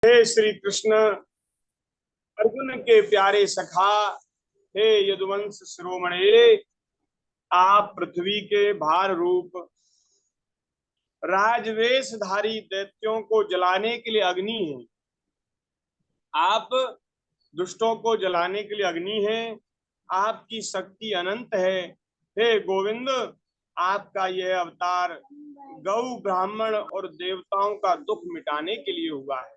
हे श्री कृष्ण, अर्जुन के प्यारे सखा, हे यदुवंश शिरोमणे, आप पृथ्वी के भार रूप राजवेशधारी दैत्यों को जलाने के लिए अग्नि हैं। आप दुष्टों को जलाने के लिए अग्नि हैं। आपकी शक्ति अनंत है। हे गोविंद, आपका यह अवतार गौ ब्राह्मण और देवताओं का दुख मिटाने के लिए हुआ है।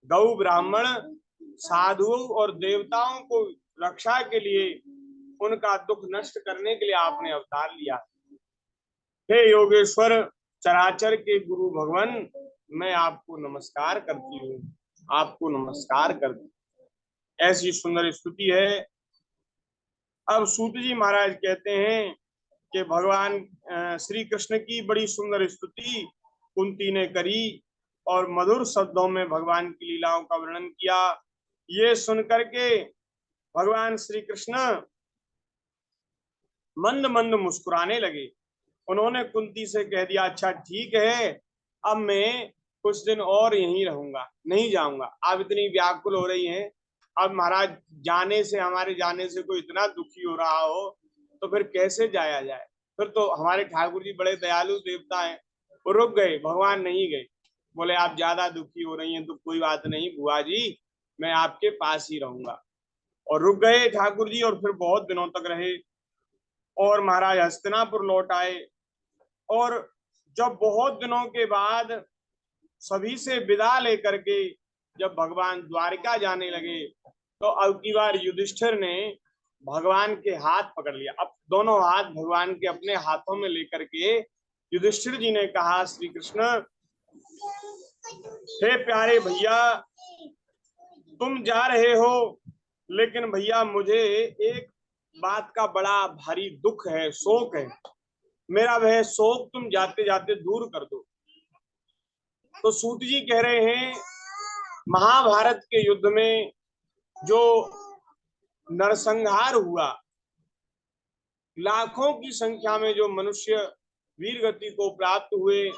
गौ ब्राह्मण साधुओं और देवताओं को रक्षा के लिए, उनका दुख नष्ट करने के लिए आपने अवतार लिया। हे योगेश्वर, चराचर के गुरु भगवान, मैं आपको नमस्कार करती हूँ, आपको नमस्कार करती। ऐसी सुंदर स्तुति है। अब सूत जी महाराज कहते हैं कि भगवान श्री कृष्ण की बड़ी सुंदर स्तुति कुंती ने करी और मधुर शब्दों में भगवान की लीलाओं का वर्णन किया। ये सुनकर के भगवान श्री कृष्ण मंद मंद मुस्कुराने लगे। उन्होंने कुंती से कह दिया, अच्छा ठीक है, अब मैं कुछ दिन और यहीं रहूंगा, नहीं जाऊंगा। आप इतनी व्याकुल हो रही हैं, अब महाराज जाने से, हमारे जाने से कोई इतना दुखी हो रहा हो तो फिर कैसे जाया जाए। फिर तो हमारे ठाकुर जी बड़े दयालु देवता हैं, वो रुक गए, भगवान नहीं गए। बोले आप ज्यादा दुखी हो रही हैं तो कोई बात नहीं बुआ जी, मैं आपके पास ही रहूंगा। और रुक गए ठाकुर जी, और फिर बहुत दिनों तक रहे। और महाराज हस्तिनापुर लौट आए। और जब बहुत दिनों के बाद सभी से विदा लेकर के जब भगवान द्वारिका जाने लगे, तो अब की बार युधिष्ठिर ने भगवान के हाथ पकड़ लिया। अब दोनों हाथ भगवान के अपने हाथों में लेकर के युधिष्ठिर जी ने कहा, श्री कृष्ण, हे प्यारे भैया, तुम जा रहे हो, लेकिन भैया मुझे एक बात का बड़ा भारी दुख है, शोक है। मेरा वह शोक तुम जाते जाते दूर कर दो। तो सूत जी कह रहे हैं, महाभारत के युद्ध में जो नरसंहार हुआ, लाखों की संख्या में जो मनुष्य वीर गति को प्राप्त हुए,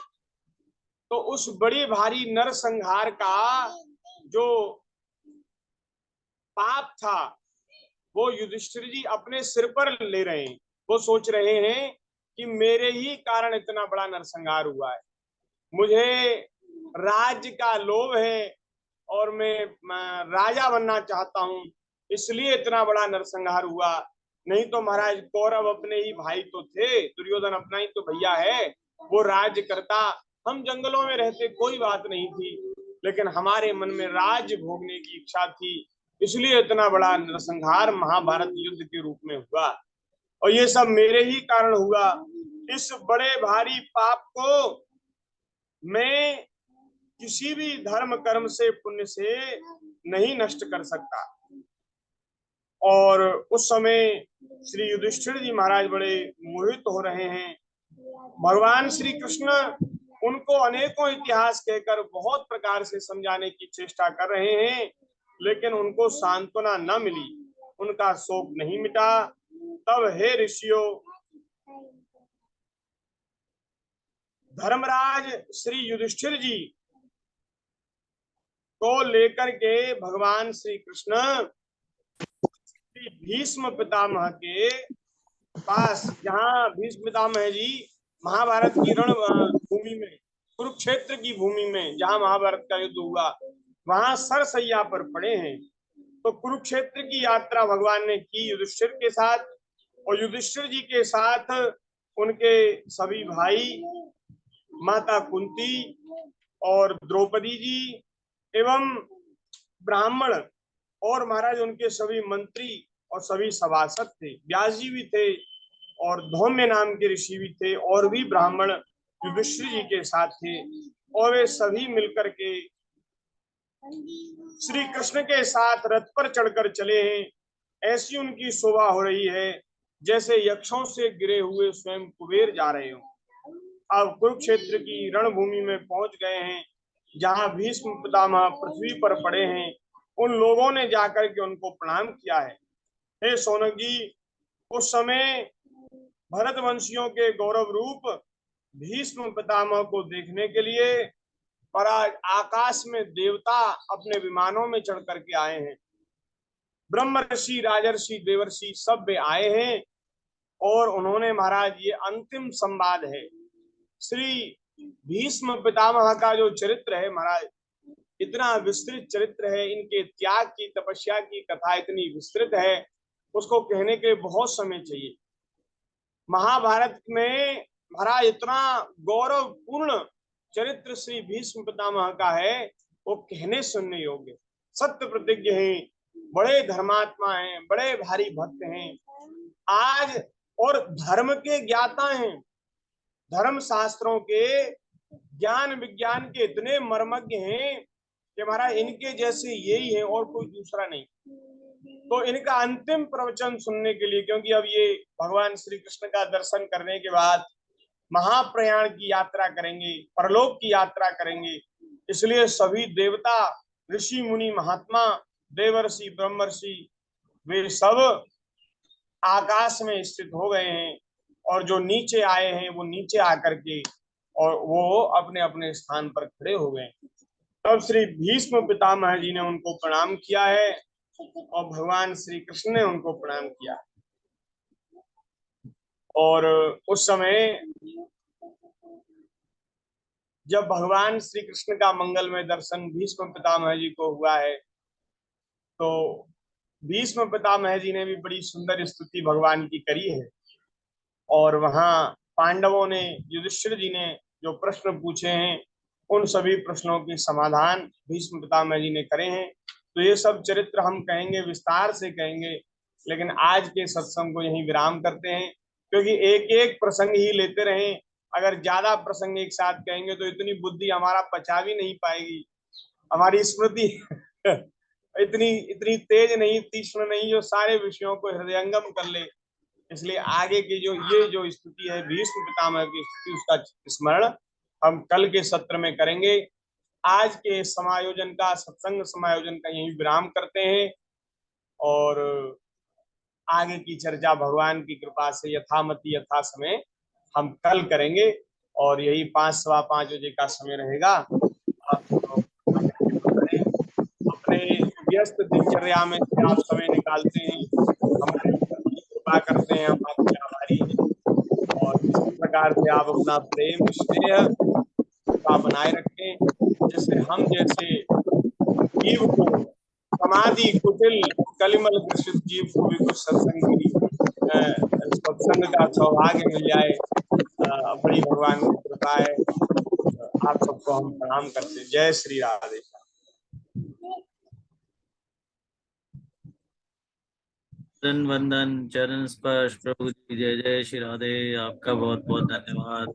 तो उस बड़ी भारी नरसंहार का जो पाप था वो युधिष्ठिर जी अपने सिर पर ले रहे हैं। वो सोच रहे हैं कि मेरे ही कारण इतना बड़ा नरसंहार हुआ है, मुझे राज्य का लोभ है और मैं राजा बनना चाहता हूं, इसलिए इतना बड़ा नरसंहार हुआ। नहीं तो महाराज कौरव अपने ही भाई तो थे, दुर्योधन अपना ही तो भैया है, वो राज्य करता, हम जंगलों में रहते, कोई बात नहीं थी। लेकिन हमारे मन में राज्य भोगने की इच्छा थी, इसलिए इतना बड़ा नरसंहार महाभारत युद्ध के रूप में हुआ, और ये सब मेरे ही कारण हुआ। इस बड़े भारी पाप को मैं किसी भी धर्म कर्म से, पुण्य से नहीं नष्ट कर सकता। और उस समय श्री युधिष्ठिर जी महाराज बड़े मोहित हो रहे हैं। भगवान श्री कृष्ण उनको अनेकों इतिहास कहकर बहुत प्रकार से समझाने की चेष्टा कर रहे हैं, लेकिन उनको सांत्वना न मिली, उनका शोक नहीं मिटा। तब हे ऋषियों, धर्मराज श्री युधिष्ठिर जी को लेकर के भगवान श्री कृष्ण भीष्म पितामह के पास, जहाँ भीष्म पितामह जी महाभारत की रण भूमि में, कुरुक्षेत्र की भूमि में जहाँ महाभारत का युद्ध हुआ, वहां सरसैया पर पड़े हैं। तो कुरुक्षेत्र की यात्रा भगवान ने की युधिष्ठिर के साथ, और युधिष्ठिर जी के साथ उनके सभी भाई, माता कुंती और द्रौपदी जी एवं ब्राह्मण, और महाराज उनके सभी मंत्री और सभी सभासद थे। व्यास जी भी थे और धौम्य नाम के ऋषि भी थे, और भी ब्राह्मण युधिष्ठिर जी के साथ थे। और वे सभी मिलकर के श्री कृष्ण के साथ रथ पर चढ़कर चले हैं। ऐसी उनकी शोभा हो रही है जैसे यक्षों से गिरे हुए स्वयं कुबेर जा रहे हो। अब कुरुक्षेत्र की रणभूमि में पहुंच गए हैं, जहां भीष्म पितामह पृथ्वी पर पड़े हैं। उन लोगों ने जाकर के उनको प्रणाम किया है। हे सोनक जी, उस समय भरतवंशियों के गौरव रूप भीष्म पितामह को देखने के लिए महाराज आकाश में देवता अपने विमानों में चढ़ करके आए हैं, ब्रह्म ऋषि राजर्षि देवर्षि सब वे आए हैं। और उन्होंने महाराज ये अंतिम संवाद है, श्री भीष्म पितामह का जो चरित्र है महाराज, इतना विस्तृत चरित्र है, इनके त्याग की तपस्या की कथा इतनी विस्तृत है, उसको कहने के बहुत समय चाहिए। महाभारत में महाराज इतना गौरवपूर्ण चरित्र श्री भीष्म पितामह का है, वो कहने सुनने योग्य। सत्य प्रतिज्ञ हैं, बड़े धर्मात्मा हैं, बड़े भारी भक्त हैं आज, और धर्म के ज्ञाता हैं, धर्म शास्त्रों के ज्ञान विज्ञान के इतने मर्मज्ञ हैं कि महाराज इनके जैसे यही है और कोई दूसरा नहीं। तो इनका अंतिम प्रवचन सुनने के लिए, क्योंकि अब ये भगवान श्री कृष्ण का दर्शन करने के बाद महाप्रयाण की यात्रा करेंगे, परलोक की यात्रा करेंगे, इसलिए सभी देवता ऋषि मुनि महात्मा देवर्षि ब्रह्मर्षि वे सब आकाश में स्थित हो गए हैं, और जो नीचे आए हैं वो नीचे आकर के और वो अपने अपने स्थान पर खड़े हो गए। तब श्री भीष्म पितामह जी ने उनको प्रणाम किया है और भगवान श्री कृष्ण ने उनको प्रणाम किया। और उस समय जब भगवान श्री कृष्ण का मंगलमय दर्शन भीष्म पितामह जी को हुआ है, तो भीष्म पितामह जी ने भी बड़ी सुंदर स्तुति भगवान की करी है। और वहां पांडवों ने, युधिष्ठिर जी ने जो प्रश्न पूछे हैं, उन सभी प्रश्नों के समाधान भीष्म पितामह जी ने करे हैं। तो ये सब चरित्र हम कहेंगे, विस्तार से कहेंगे, लेकिन आज के सत्संग को यहीं विराम करते हैं, क्योंकि एक एक प्रसंग ही लेते रहें। अगर ज्यादा प्रसंग एक साथ कहेंगे तो इतनी बुद्धि हमारा पचा भी नहीं पाएगी, हमारी स्मृति इतनी इतनी तेज नहीं, तीक्ष्ण नहीं, जो सारे विषयों को हृदयंगम कर ले। इसलिए आगे की जो स्तुति है भीष्म पितामह की स्तुति, उसका स्मरण हम कल के सत्र में करेंगे। आज के समायोजन का, सत्संग समायोजन का यही विराम करते हैं, और आगे की चर्चा भगवान की कृपा से यथामति यथा समय हम कल करेंगे। और यही 5, सवा 5 बजे का समय रहेगा। अपने व्यस्त दिनचर्या में से आप समय निकालते हैं, हमारे कृपा करते हैं, हम आपके आभारी हैं। और इसी प्रकार से आप अपना प्रेम स्नेह का बनाए रखें, जिससे हम जैसे जीव को, समाधि कुटिल कलिमल ग्रसित जीव को भी कुछ सत्संग का सौभाग्य मिल जाए। बड़ी भगवान की कृपा है। आप सबको हम प्रणाम करते हैं। जय श्री राधे। वंदन चरण स्पर्श प्रभु जी, जय जय श्री राधे। आपका बहुत बहुत धन्यवाद।